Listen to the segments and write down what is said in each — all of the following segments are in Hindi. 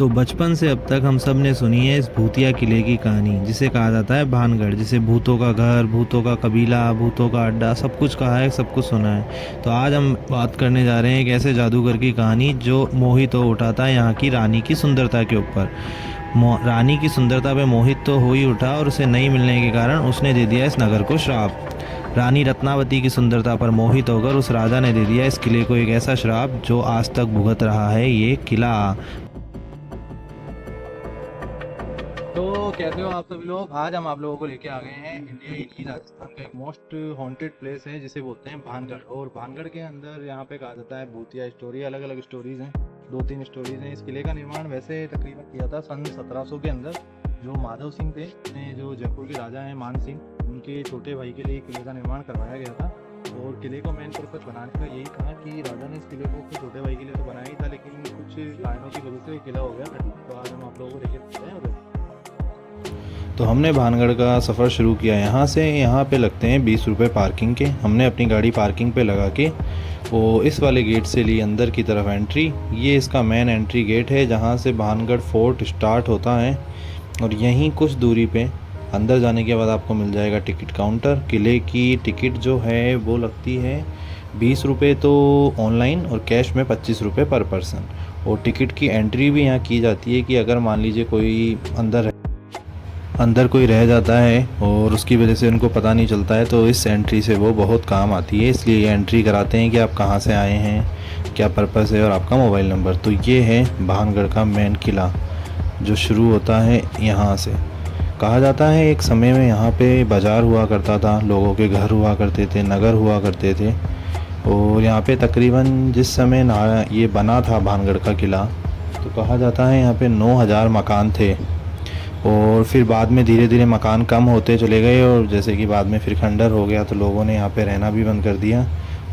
तो बचपन से अब तक हम सब ने सुनी है इस भूतिया किले की कहानी, जिसे कहा जाता है भानगढ़, जिसे भूतों का घर, भूतों का कबीला, भूतों का अड्डा, सब कुछ कहा है, सब कुछ सुना है। तो आज हम बात करने जा रहे हैं एक ऐसे जादूगर की कहानी जो मोहित हो उठा था यहाँ की रानी की सुंदरता के ऊपर। रानी की सुंदरता पे मोहित तो हो ही उठा और उसे नहीं मिलने के कारण उसने दे दिया इस नगर को श्राप। रानी रत्नावती की सुंदरता पर मोहित होकर उस राजा ने दे दिया इस किले को एक ऐसा श्राप जो आज तक भुगत रहा है ये किला। तो कैसे हो आप सभी लोग। आज हम आप लोगों को लेके आ गए हैं इंडिया की राजस्थान का एक मोस्ट हॉन्टेड प्लेस है जिसे बोलते हैं भानगढ़। और भानगढ़ के अंदर यहाँ पे कहा जाता है भूतिया स्टोरी, अलग अलग स्टोरीज हैं, 2-3 स्टोरीज हैं। इस किले का निर्माण वैसे तकरीबन किया था सन 1700 के अंदर। जो माधव सिंह थे, जो जयपुर के राजा हैं मान सिंह, उनके छोटे भाई के लिए किले का निर्माण करवाया गया था। और किले को मेन पर्पज बनाने का यही था कि राजा ने इस किले को अपने छोटे भाई के लिए तो बनाया ही था, लेकिन कुछ कारणों की वजह से किला हो गया। तो आज हम आप लोगों को लेके चलते हैं। तो हमने भानगढ़ का सफ़र शुरू किया यहाँ से। यहाँ पे लगते हैं 20 रुपये पार्किंग के। हमने अपनी गाड़ी पार्किंग पे लगा के वो इस वाले गेट से ली अंदर की तरफ एंट्री। ये इसका मेन एंट्री गेट है जहाँ से भानगढ़ फोर्ट स्टार्ट होता है। और यहीं कुछ दूरी पे अंदर जाने के बाद आपको मिल जाएगा टिकट काउंटर। किले की टिकट जो है वो लगती है 20 रुपये तो ऑनलाइन, और कैश में 25 रुपये पर पर्सन। और टिकट की एंट्री भी यहाँ की जाती है कि अगर मान लीजिए कोई अंदर कोई रह जाता है और उसकी वजह से उनको पता नहीं चलता है, तो इस एंट्री से वो बहुत काम आती है। इसलिए ये एंट्री कराते हैं कि आप कहाँ से आए हैं, क्या पर्पस है और आपका मोबाइल नंबर। तो ये है भानगढ़ का मेन किला जो शुरू होता है यहाँ से। कहा जाता है एक समय में यहाँ पे बाज़ार हुआ करता था, लोगों के घर हुआ करते थे, नगर हुआ करते थे। और यहाँ पे तकरीबन जिस समय ये बना था भानगढ़ का किला, तो कहा जाता है यहाँ पे 9000 मकान थे। और फिर बाद में धीरे धीरे मकान कम होते चले गए, और जैसे कि बाद में फिर खंडर हो गया तो लोगों ने यहाँ पे रहना भी बंद कर दिया।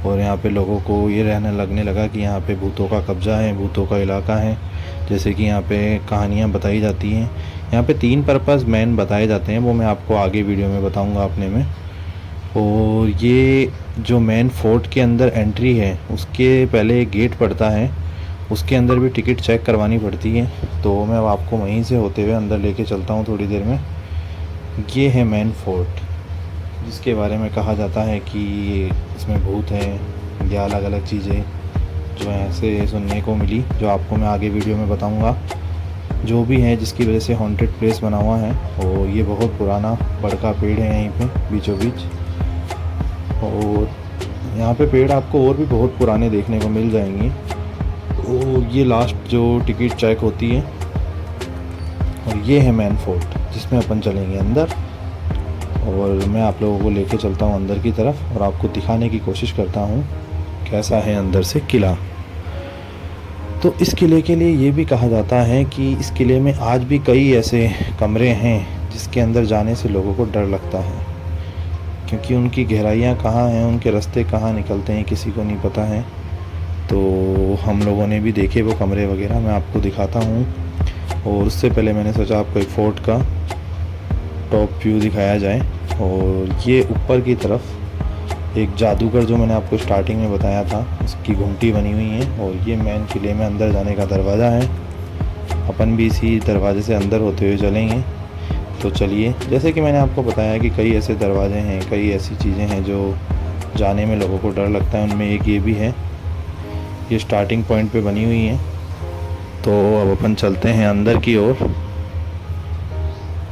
और यहाँ पे लोगों को ये रहने लगने लगा कि यहाँ पे भूतों का कब्ज़ा है, भूतों का इलाका है। जैसे कि यहाँ पे कहानियाँ बताई जाती हैं। यहाँ पे 3 पर्पज़ मेन बताए जाते हैं, वो मैं आपको आगे वीडियो में बताऊँगा अपने में। और ये जो मेन फोर्ट के अंदर एंट्री है उसके पहले एक गेट पड़ता है, उसके अंदर भी टिकट चेक करवानी पड़ती है। तो मैं अब आपको वहीं से होते हुए अंदर लेके चलता हूँ थोड़ी देर में। ये है मेन फोर्ट जिसके बारे में कहा जाता है कि इसमें भूत हैं या अलग अलग चीज़ें जो ऐसे सुनने को मिली, जो आपको मैं आगे वीडियो में बताऊँगा। जो भी है जिसकी वजह से हॉन्टेड प्लेस बना हुआ है। और ये बहुत पुराना बड़का पेड़ है यहीं पे बीचों बीच। और यहाँ पे पेड़ आपको और भी बहुत पुराने देखने को मिल जाएंगे। तो ये लास्ट जो टिकट चेक होती है। और ये है मेन फोर्ट जिसमें अपन चलेंगे अंदर। और मैं आप लोगों को लेके चलता हूँ अंदर की तरफ और आपको दिखाने की कोशिश करता हूँ कैसा है अंदर से किला। तो इस किले के लिए ये भी कहा जाता है कि इस किले में आज भी कई ऐसे कमरे हैं जिसके अंदर जाने से लोगों को डर लगता है, क्योंकि उनकी गहराइयाँ कहाँ हैं, उनके रास्ते कहाँ निकलते हैं किसी को नहीं पता है। तो हम लोगों ने भी देखे वो कमरे वगैरह, मैं आपको दिखाता हूँ। और उससे पहले मैंने सोचा आपको एक फोर्ट का टॉप व्यू दिखाया जाए। और ये ऊपर की तरफ एक जादूगर जो मैंने आपको स्टार्टिंग में बताया था उसकी घुमटी बनी हुई है। और ये मेन किले में अंदर जाने का दरवाज़ा है। अपन भी इसी दरवाजे से अंदर होते हुए चलेंगे। तो चलिए, जैसे कि मैंने आपको बताया कि कई ऐसे दरवाजे हैं, कई ऐसी चीज़ें हैं जो जाने में लोगों को डर लगता है, उनमें एक ये भी है। ये स्टार्टिंग पॉइंट पे बनी हुई है। तो अब अपन चलते हैं अंदर की ओर।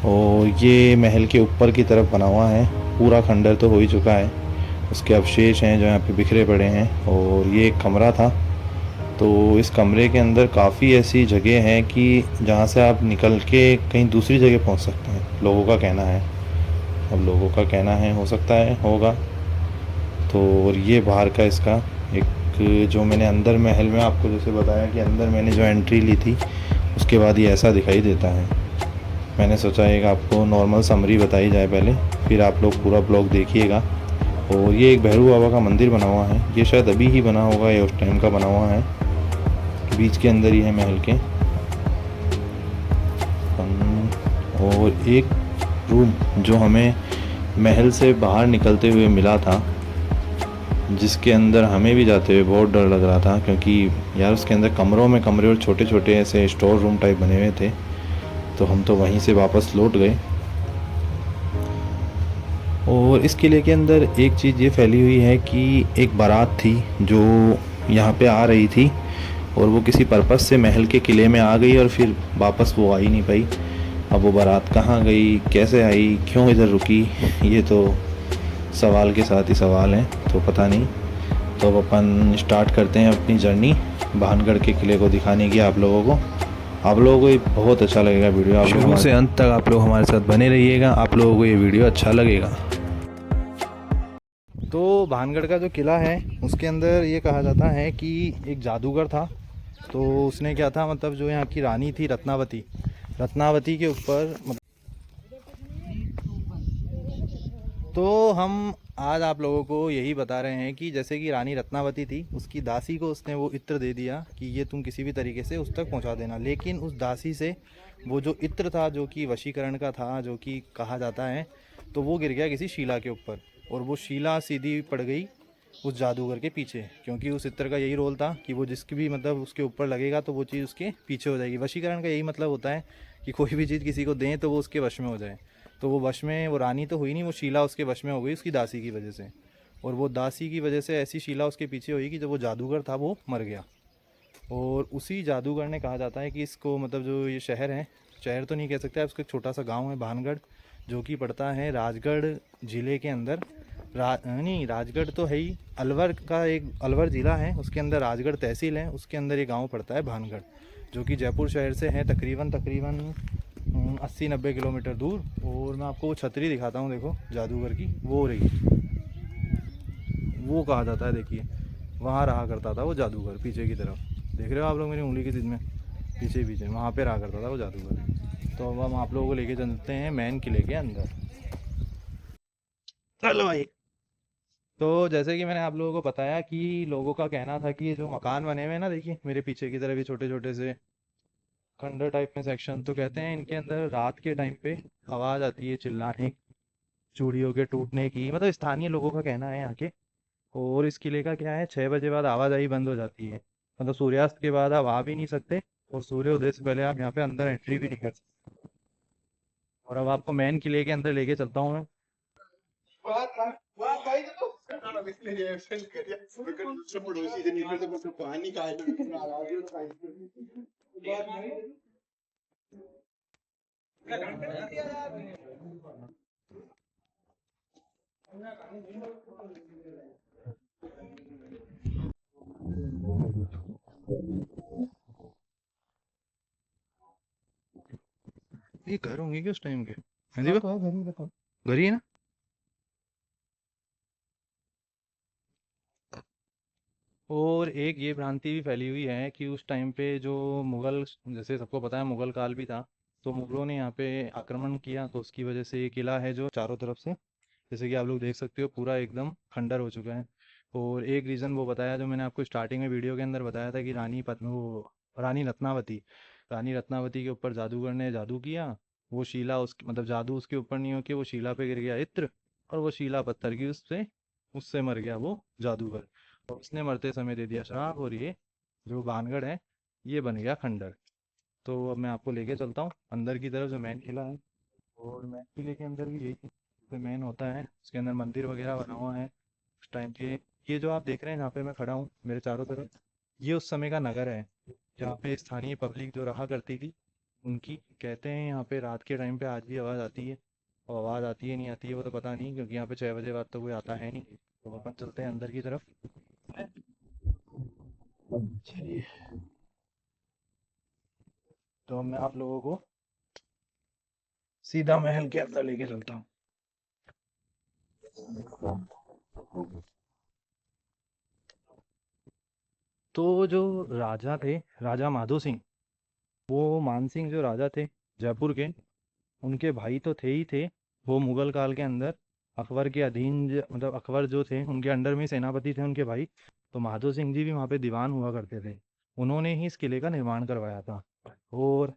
और ये महल के ऊपर की तरफ बना हुआ है। पूरा खंडर तो हो ही चुका है, उसके अवशेष हैं जो यहाँ पे बिखरे पड़े हैं। और ये एक कमरा था। तो इस कमरे के अंदर काफ़ी ऐसी जगह हैं कि जहाँ से आप निकल के कहीं दूसरी जगह पहुँच सकते हैं, लोगों का कहना है। अब लोगों का कहना है, हो सकता है होगा। तो और ये बाहर का इसका एक, जो मैंने अंदर महल में आपको जैसे बताया कि अंदर मैंने जो एंट्री ली थी उसके बाद ये ऐसा दिखाई देता है। मैंने सोचा एक आपको नॉर्मल समरी बताई जाए पहले, फिर आप लोग पूरा ब्लॉग देखिएगा। और ये एक भैरू बाबा का मंदिर बना हुआ है। ये शायद अभी ही बना होगा या उस टाइम का बना हुआ है। बीच के अंदर ही है महल के। और एक रूम जो हमें महल से बाहर निकलते हुए मिला था, जिसके अंदर हमें भी जाते हुए बहुत डर लग रहा था, क्योंकि यार उसके अंदर कमरों में कमरे और छोटे छोटे ऐसे स्टोर रूम टाइप बने हुए थे। तो हम तो वहीं से वापस लौट गए। और इस किले के अंदर एक चीज़ ये फैली हुई है कि एक बारात थी जो यहाँ पे आ रही थी, और वो किसी पर्पस से महल के किले में आ गई और फिर वापस वो आ ही नहीं पाई। अब वो बारात कहाँ गई, कैसे आई, क्यों इधर रुकी, ये तो सवाल के साथ ही सवाल हैं, तो पता नहीं। तो अब अपन स्टार्ट करते हैं अपनी जर्नी भानगढ़ के किले को दिखाने की आप लोगों को। आप लोगों को ये बहुत अच्छा लगेगा वीडियो, आप शुरू से अंत तक आप लोग हमारे साथ बने रहिएगा, आप लोगों को ये वीडियो अच्छा लगेगा। तो भानगढ़ का जो किला है उसके अंदर ये कहा जाता है कि एक जादूगर था। तो उसने क्या था, मतलब जो यहाँ की रानी थी रत्नावती, रत्नावती के ऊपर तो हम आज आप लोगों को यही बता रहे हैं कि जैसे कि रानी रत्नावती थी, उसकी दासी को उसने वो इत्र दे दिया कि ये तुम किसी भी तरीके से उस तक पहुंचा देना। लेकिन उस दासी से वो जो इत्र था, जो कि वशीकरण का था, जो कि कहा जाता है, तो वो गिर गया किसी शिला के ऊपर, और वो शिला सीधी पड़ गई उस जादूगर के पीछे, क्योंकि उस इत्र का यही रोल था कि वो जिसकी भी मतलब उसके ऊपर लगेगा तो वो चीज़ उसके पीछे हो जाएगी। वशीकरण का यही मतलब होता है कि कोई भी चीज़ किसी को दें तो वो उसके वश में हो जाए। तो वो वश में, वो रानी तो हुई नहीं, वो शीला उसके वश में हो गई उसकी दासी की वजह से। और वो दासी की वजह से ऐसी शीला उसके पीछे हुई कि जब वो जादूगर था वो मर गया। और उसी जादूगर ने, कहा जाता है कि इसको, मतलब जो ये शहर है, शहर तो नहीं कह सकते आप, इसका एक छोटा सा गांव है भानगढ़, जो कि पड़ता है राजगढ़ ज़िले के अंदर। नहीं, राजगढ़ तो है ही, अलवर का एक अलवर ज़िला है, उसके अंदर राजगढ़ तहसील है, उसके अंदर ये गांव पड़ता है भानगढ़, जो कि जयपुर शहर से है तकरीबन तकरीबन 80-90 किलोमीटर दूर। और मैं आपको वो छतरी दिखाता हूँ, देखो जादूगर की, वो रही, वो कहा जाता है, देखिए वहाँ रहा करता था वो जादूगर, पीछे की तरफ देख रहे हो आप लोग मेरी उंगली की जिद में, पीछे पीछे वहाँ पे रहा करता था वो जादूगर। तो अब हम आप लोगों को लेके चलते हैं मैन किले के अंदर। चलो भाई। तो जैसे कि मैंने आप लोगों को बताया कि लोगों का कहना था कि ये जो मकान बने हुए हैं ना, देखिए मेरे पीछे की तरफ, ये छोटे छोटे से खंडर टाइप में सेक्शन, तो कहते हैं इनके अंदर रात के टाइम पे आवाज़ आती है चिल्लाने, चूड़ियों के टूटने की, मतलब स्थानीय लोगों का कहना है यहाँ के। और इस किले का क्या है, 6 बजे बाद आवाजाही बंद हो जाती है, मतलब सूर्यास्त के बाद आप आ भी नहीं सकते, और सूर्योदय से पहले आप यहाँ पे अंदर एंट्री भी नहीं कर सकते। और अब आपको मेन किले के अंदर लेके चलता हूँ मैं। ये घर होंगे क्या उस टाइम के? हाँ जी, तो घर ही बताओ, घर ही है ना। और एक ये भ्रांति भी फैली हुई है कि उस टाइम पे जो मुगल, जैसे सबको पता है मुगल काल भी था, तो मुगलों ने यहाँ पे आक्रमण किया, तो उसकी वजह से ये किला है जो चारों तरफ से, जैसे कि आप लोग देख सकते हो, पूरा एकदम खंडर हो चुका है। और एक रीज़न वो बताया जो मैंने आपको स्टार्टिंग में वीडियो के अंदर बताया था कि वो रानी रत्नावती, रानी रत्नावती के ऊपर जादूगर ने जादू किया। वो शीला उसकी, मतलब जादू उसके ऊपर नहीं होके वो शीला पे गिर गया इत्र, और वो शीला पत्थर की, उससे उससे मर गया वो जादूगर। और उसने मरते समय दे दिया श्राप, और ये जो भानगढ़ है ये बन गया खंडर। तो अब मैं आपको लेके चलता हूँ अंदर की तरफ, जो मेन किला है। और मेन किले के अंदर भी यही मेन होता है, उसके अंदर मंदिर वगैरह बना हुआ है उस टाइम के। ये जो आप देख रहे हैं जहाँ पे मैं खड़ा हूँ मेरे चारों तरफ, ये उस समय का नगर है, जहाँ पे स्थानीय पब्लिक जो रहा करती थी उनकी, कहते हैं यहाँ पे रात के टाइम पे आज भी आवाज़ आती है। और आवाज़ आती है नहीं आती है वो तो पता नहीं, क्योंकि यहाँ पे 6 बजे बाद तो कोई आता है नहीं। तो अपन चलते हैं अंदर की तरफ। चलिए, तो मैं आप लोगों को सीधा महल के अंदर लेके चलता हूँ। तो जो राजा थे, राजा माधो सिंह, वो मान सिंह जो राजा थे जयपुर के, उनके भाई तो थे ही थे। वो मुगल काल के अंदर अकबर के अधीन, मतलब अकबर जो थे उनके अंडर में सेनापति थे उनके भाई। तो माधो सिंह जी भी वहाँ पे दीवान हुआ करते थे, उन्होंने ही इस किले का निर्माण करवाया था। और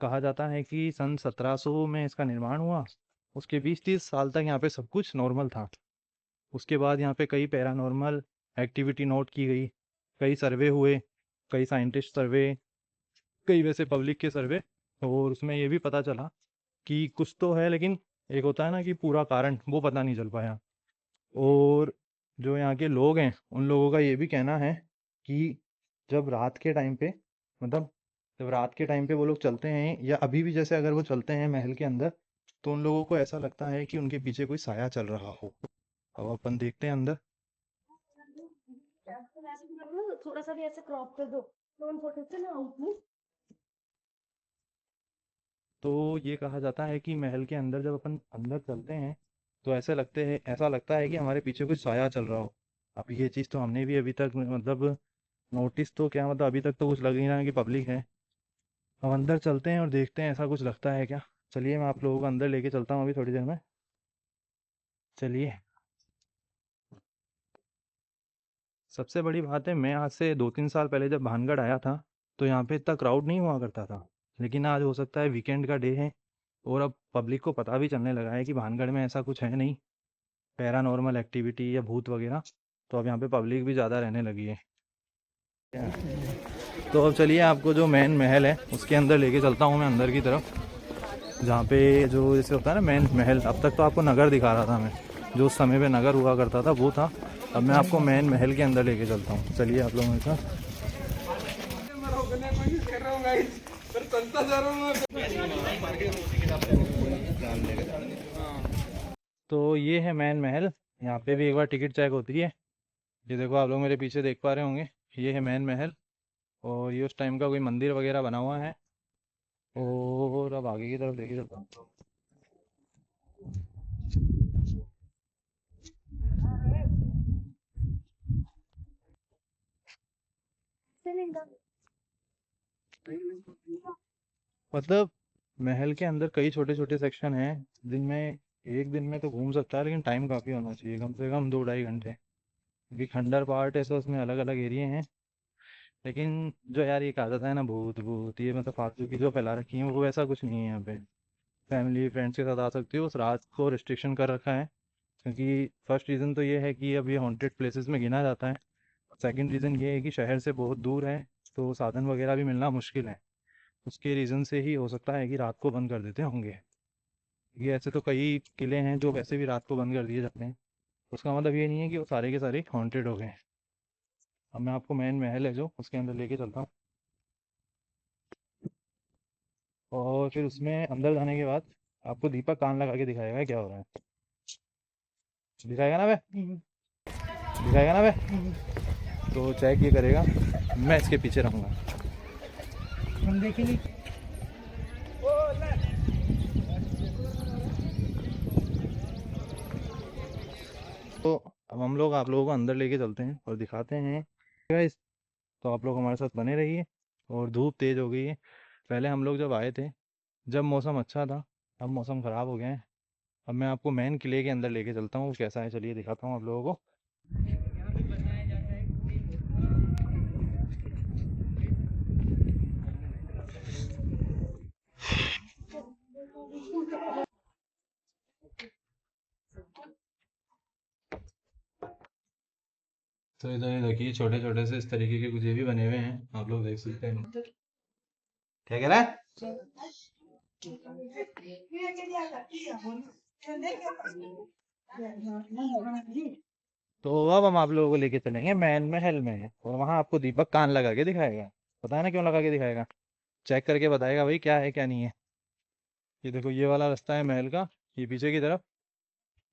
कहा जाता है कि सन 1700 में इसका निर्माण हुआ, उसके 20-30 साल तक यहाँ पे सब कुछ नॉर्मल था। उसके बाद यहाँ पे कई पैरानॉर्मल एक्टिविटी नोट की गई, कई सर्वे हुए, कई साइंटिस्ट सर्वे, कई वैसे पब्लिक के सर्वे। और उसमें ये भी पता चला कि कुछ तो है, लेकिन एक होता है ना कि पूरा कारण वो पता नहीं चल पाया। और जो यहाँ के लोग हैं उन लोगों का ये भी कहना है कि जब रात के टाइम पे, मतलब जब रात के टाइम पे वो लोग चलते हैं, या अभी भी जैसे अगर वो चलते हैं महल के अंदर, तो उन लोगों को ऐसा लगता है कि उनके पीछे कोई साया चल रहा हो। अब अपन देखते हैं अंदर। थोड़ा सा भी ऐसे क्रॉप कर दो तो उन फोटो से ना आउट। तो ये कहा जाता है कि महल के अंदर जब अपन अंदर चलते हैं तो ऐसा लगता है कि हमारे पीछे कुछ साया चल रहा हो। अब ये चीज़ तो हमने भी अभी तक मतलब नोटिस तो क्या, मतलब अभी तक तो कुछ लग ही रहा है कि पब्लिक है। अब अंदर चलते हैं और देखते हैं ऐसा कुछ लगता है क्या। चलिए मैं आप लोगों को अंदर लेके चलता हूँ अभी थोड़ी देर में। चलिए। सबसे बड़ी बात है, मैं आज से 2-3 साल पहले जब भानगढ़ आया था तो यहाँ पे इतना क्राउड नहीं हुआ करता था। लेकिन आज हो सकता है वीकेंड का डे है और अब पब्लिक को पता भी चलने लगा है कि भानगढ़ में ऐसा कुछ है नहीं, पैरानॉर्मल एक्टिविटी या भूत वगैरह। तो अब यहाँ पे पब्लिक भी ज़्यादा रहने लगी है। तो अब चलिए आपको जो मेन महल है उसके अंदर लेके चलता हूँ मैं, अंदर की तरफ, जहाँ पे जो जैसे होता है ना मेन महल। अब तक तो आपको नगर दिखा रहा था मैं, जो उस समय पे नगर हुआ करता था वो था। अब मैं आपको मेन महल के अंदर लेके चलता हूँ। चलिए आप लोगों के साथ। तो ये है मेन महल। यहाँ पे भी एक बार टिकट चेक होती है। ये देखो आप लोग मेरे पीछे देख पा रहे होंगे, ये है मेन महल। और ये उस टाइम का कोई मंदिर वगैरह बना हुआ है। और अब आगे की तरफ देखिए चलता हूँ। मतलब महल के अंदर कई छोटे छोटे सेक्शन हैं जिनमें एक दिन में तो घूम सकता है, लेकिन टाइम काफ़ी होना चाहिए, कम से कम 2-2.5 घंटे। क्योंकि खंडर पार्ट है तो उसमें अलग अलग एरिया हैं। लेकिन जो यार ये कहा जाता है ना भूत भूत, ये मतलब फालतू की जो फैला रखी है, वो ऐसा कुछ नहीं है यहाँ पे। फैमिली फ्रेंड्स के साथ आ सकती हो, उस रात को रिस्ट्रिक्शन कर रखा है। क्योंकि फर्स्ट रीज़न तो ये है कि अब ये हॉन्टेड प्लेसेस में गिना जाता है। सेकंड रीज़न ये है कि शहर से बहुत दूर है, तो साधन वगैरह भी मिलना मुश्किल है। उसके रीज़न से ही हो सकता है कि रात को बंद कर देते होंगे। ये ऐसे तो कई किले हैं जो वैसे भी रात को बंद कर दिए जाते हैं। उसका मतलब ये नहीं है कि वो सारे के सारे हॉन्टेड हो गए। अब मैं आपको मेन महल है जो उसके अंदर लेके चलता हूँ। और फिर उसमें अंदर जाने के बाद आपको दीपक कान लगा के दिखाएगा क्या हो रहा है। दिखाएगा ना बे, दिखाएगा ना बे। तो चेक ये करेगा, मैं इसके पीछे रहूँगा। हम देखेंगे। तो अब हम लोग आप लोगों को अंदर लेके चलते हैं और दिखाते हैं गाइस। तो आप लोग हमारे साथ बने रहिए। और धूप तेज़ हो गई है। पहले हम लोग जब आए थे, जब मौसम अच्छा था, अब मौसम ख़राब हो गया है। अब मैं आपको मेन किले के अंदर लेके चलता हूँ, कैसा है चलिए दिखाता हूँ आप लोगों को। तो इधर ये देखिए छोटे छोटे से इस तरीके के कुछ ये भी बने हुए हैं, आप लोग देख सकते हैं। क्या कह रहा है? तो अब हम आप लोगों को लेके चलेंगे मैन महल में, और वहां आपको दीपक कान लगा के दिखाएगा। पता है ना क्यों लगा के दिखाएगा? चेक करके बताएगा भाई क्या है क्या नहीं है। ये देखो ये वाला रास्ता है महल का, ये पीछे की तरफ,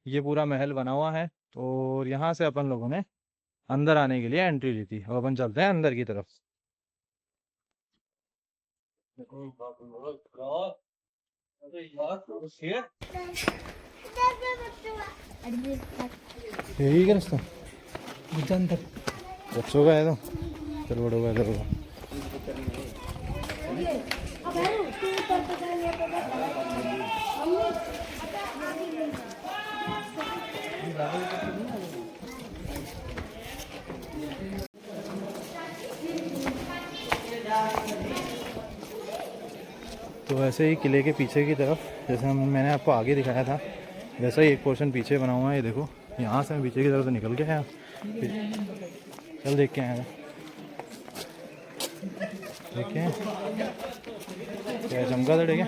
ये पूरा महल बना हुआ है। और यहाँ से अपन लोगों ने अंदर आने के लिए एंट्री ली थी। अब अपन चलते हैं अंदर की तरफ। यही क्या रास्ता बच्चों का है तो चलो बड़ों का इधर होगा। तो वैसे ही किले के पीछे की तरफ, जैसे मैंने आपको आगे दिखाया था, वैसा ही एक पोर्शन पीछे बना हुआ है। ये देखो यहाँ से मैं पीछे की तरफ से निकल के आया, चल देख के आया। देखिए क्या चमगादड़ है क्या?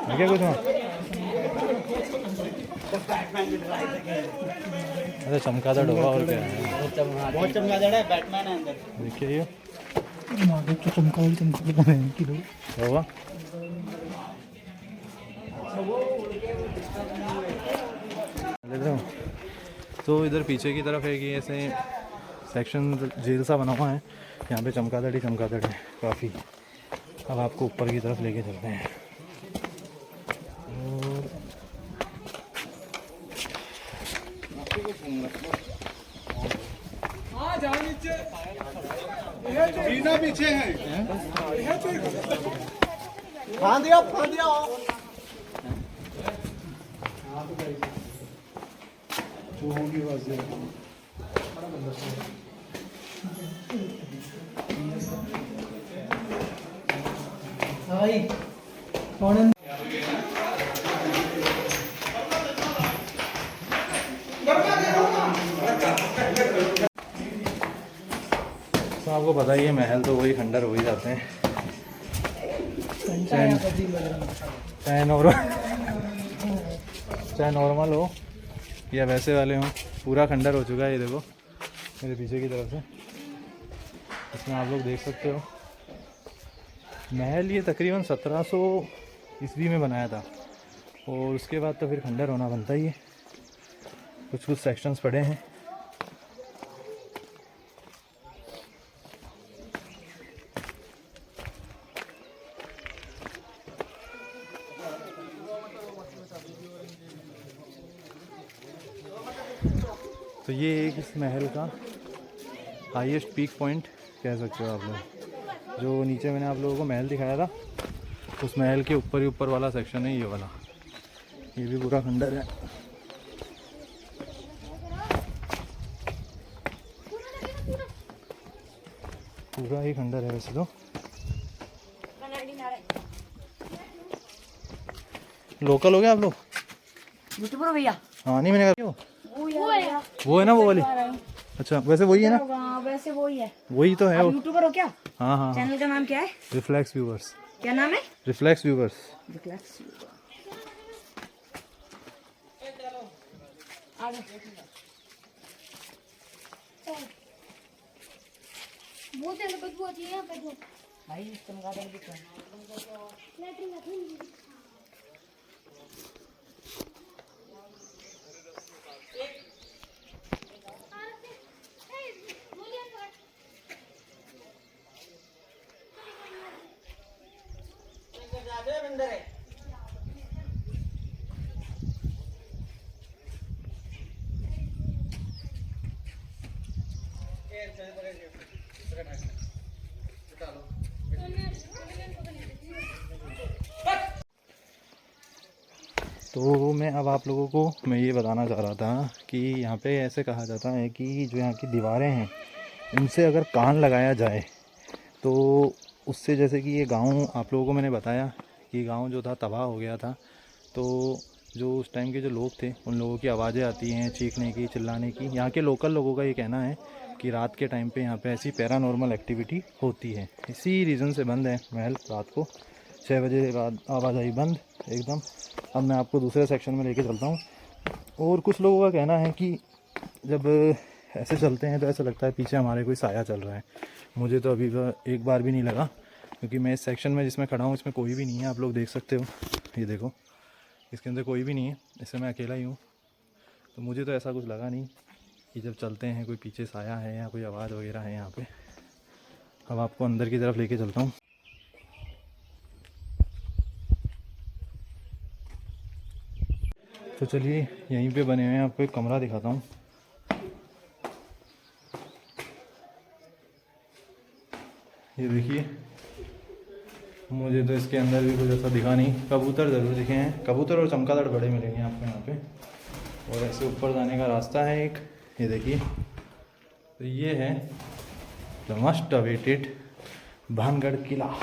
है क्या कुछ वहाँ? अरे चमगादड़ होगा और क्या है? बहुत चमगादड़ है, बैटमैन है अंदर। देखिए ये तो चमकादड़ होगा। तो इधर पीछे की तरफ है कि ऐसे सेक्शन जेल सा बना हुआ है, यहाँ पे चमगादड़ ही चमगादड़ है काफ़ी। अब आपको ऊपर की तरफ लेके चलते हैं। और पीछे है, फांद दिया भाई कौन तो आपको पता ही है महल तो वही खंडर हो ही जाते हैं, चाहे नॉर्मल हो या वैसे वाले हों, पूरा खंडर हो चुका है। ये देखो मेरे पीछे की तरफ से, इसमें आप लोग देख सकते हो महल ये तकरीबन 1700 ईस्वी में बनाया था, और उसके बाद तो फिर खंडर होना बनता ही है। कुछ सेक्शंस पड़े हैं। तो ये एक इस महल का हाईएस्ट पीक पॉइंट कह सकते हो आप लोग। जो नीचे मैंने आप लोगों को महल दिखाया था, उस महल के ऊपर ही ऊपर वाला सेक्शन है ये वाला। ये भी पूरा खंडर है। पूरा ही खंडर है वैसे तो। लोकल हो गया आप लोग? यूट्यूबर भैया। हाँ नहीं मैंने कहा वो है ना वो वाली। अच्छा वैसे वही है ना? वैसे वही है। वही तो है वो। यूट्यूबर हो क्या? हाँ हाँ। चैनल का नाम क्या है? Reflex viewers. क्या नाम है? Reflex viewers. रिफ्लेक्स। बहुत ज्यादा बदबू आती है यहाँ पे तो। भाई चमगादड़ दिख रहा है। तो मैं अब आप लोगों को मैं ये बताना चाह रहा था कि यहाँ पे ऐसे कहा जाता है कि जो यहाँ की दीवारें हैं उनसे अगर कान लगाया जाए तो उससे, जैसे कि ये गांव आप लोगों को मैंने बताया कि गांव जो था तबाह हो गया था, तो जो उस टाइम के जो लोग थे उन लोगों की आवाज़ें आती हैं चीखने की, चिल्लाने की। यहाँ के लोकल लोगों का ये कहना है कि रात के टाइम पे यहाँ पे ऐसी पैरानॉर्मल एक्टिविटी होती है। इसी रीज़न से बंद है महल रात को 6 बजे के बाद, आवाजाही बंद एकदम। अब मैं आपको दूसरे सेक्शन में लेके चलता हूँ। और कुछ लोगों का कहना है कि जब ऐसे चलते हैं तो ऐसा लगता है पीछे हमारे कोई साया चल रहा है। मुझे तो अभी एक बार भी नहीं लगा, क्योंकि मैं इस सेक्शन में जिसमें खड़ा हूँ इसमें कोई भी नहीं है। आप लोग देख सकते हो, ये देखो इसके अंदर कोई भी नहीं है, इससे मैं अकेला ही हूँ। तो मुझे तो ऐसा कुछ लगा नहीं कि जब चलते हैं कोई पीछे साया है या कोई आवाज़ वगैरह है यहाँ पे। अब आपको अंदर की तरफ लेके चलता हूँ। तो चलिए यहीं पे बने हुए हैं, आपको एक कमरा दिखाता हूँ। ये देखिए, मुझे तो इसके अंदर भी कुछ ऐसा दिखा नहीं। कबूतर ज़रूर दिखे हैं, कबूतर और चमगादड़ बड़े मिलेंगे आपको यहाँ पे। और ऐसे ऊपर जाने का रास्ता है एक, ये देखिए। तो ये है द मस्ट अवेटेड भानगढ़ किला।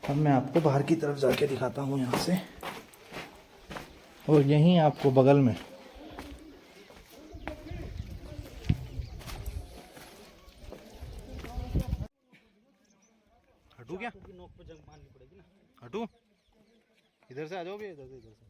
अब मैं आपको बाहर की तरफ जाके दिखाता हूँ यहाँ से। और यहीं आपको बगल में हटू क्या नोक पे जंग मारनी पड़ेगी ना। हटू इधर से आ जाओ भी, इधर से इधर से।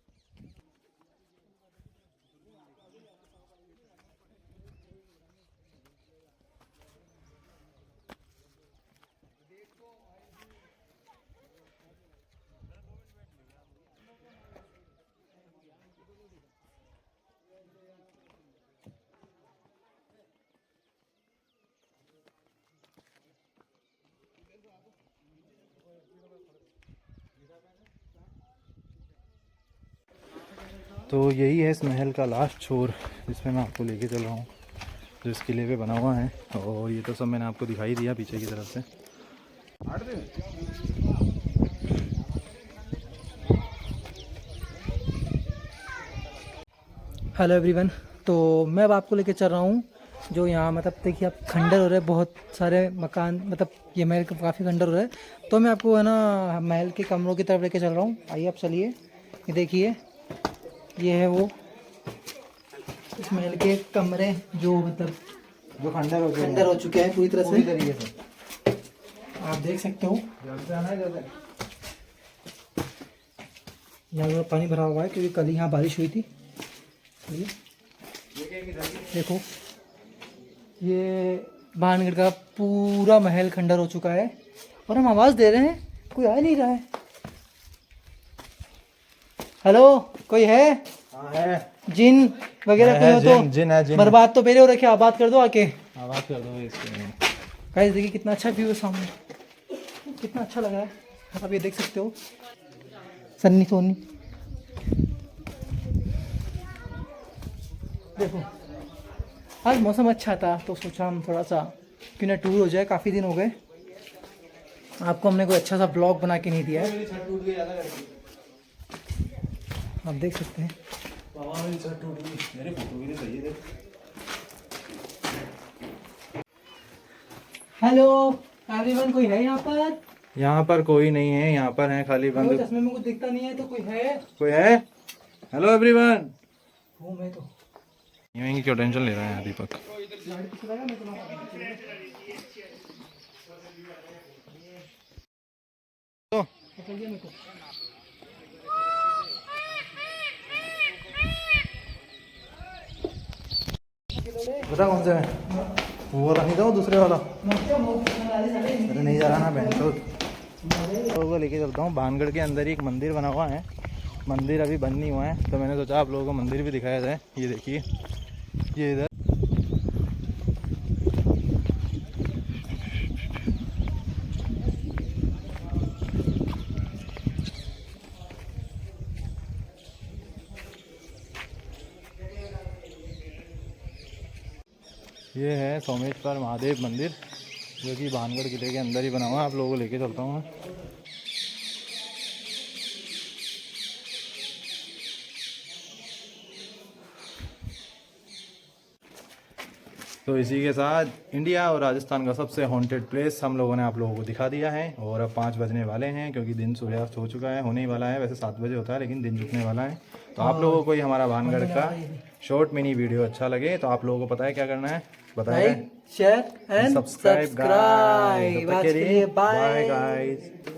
तो यही है इस महल का लास्ट छोर जिसमें मैं आपको लेके चल रहा हूँ, जो इस किले पे बना हुआ है। और ये तो सब मैंने आपको दिखाई दिया पीछे की तरफ से। हेलो एवरीवन, तो मैं अब आपको लेके चल रहा हूँ जो यहाँ मतलब देखिए आप खंडर हो रहे हैं, बहुत सारे मकान, मतलब ये महल काफ़ी खंडर हो रहा है। तो मैं आपको है ना महल के कमरों की तरफ लेके चल रहा हूँ। आइए आप चलिए, ये देखिए ये है वो इस महल के कमरे जो मतलब जो खंडर खंडर हो चुके हैं पूरी तरह पूरी से, तरीके से। आप देख सकते हो। जल्दी आना है, जल्दी। यहाँ पर पानी भरा हुआ है क्योंकि कल यहाँ बारिश हुई थी। ये देखो, ये भानगढ़ का पूरा महल खंडर हो चुका है और हम आवाज़ दे रहे हैं, कोई आ नहीं रहा है। हेलो, कोई है? हाँ है, जिन वगैरह कोई हो जिन, जिन है, तो जिन। बर्बाद तो पहले हो रखे, आबाद कर दो आके। आवाज़ कर दो इसके। गाइस देखिए कितना अच्छा व्यू है सामने, कितना अच्छा लग रहा है। आप ये देख सकते हो, सन्नी सोनी। देखो आज मौसम अच्छा था तो सोचा हम थोड़ा सा क्यों ना टूर हो जाए, काफ़ी दिन हो गए आपको हमने कोई अच्छा सा ब्लॉग बना के नहीं दिया है। आप देख सकते हैं। हेलो एवरीवन, कोई है यहाँ पर? यहाँ पर कोई नहीं है, यहाँ पर है खाली हेलो, बंद। चश्मे में कुछ दिखता नहीं है तो कोई है? कोई है? Hello everyone. हूँ मैं तो। ये क्यों टेंशन ले रहा है दीपक? तो बता कौन सा है? वो वाला नहीं था, वो दूसरे वाला। अरे नहीं जा रहा ना बहन तो वो लेके चलता हूँ। भानगढ़ के अंदर ही एक मंदिर बना हुआ है। मंदिर अभी बंद नहीं हुआ है तो मैंने सोचा आप लोगों को मंदिर भी दिखाया जाए। ये देखिए, ये इधर ये है सोमेश्वर महादेव मंदिर, जो कि भानगढ़ किले के अंदर ही बना हुआ है। आप लोगों को लेके चलता हूँ मैं। तो इसी के साथ इंडिया और राजस्थान का सबसे हॉन्टेड प्लेस हम लोगों ने आप लोगों को दिखा दिया है। और अब 5 बजने वाले हैं क्योंकि दिन सूर्यास्त हो चुका है, होने ही वाला है। वैसे 7 बजे होता है लेकिन दिन झुकने वाला है। तो आप लोगों को ही हमारा भानगढ़ का शॉर्ट मिनी वीडियो अच्छा लगे तो आप लोगों को पता है क्या करना है, बताएं। Like, share and subscribe subscribe. Bye guys.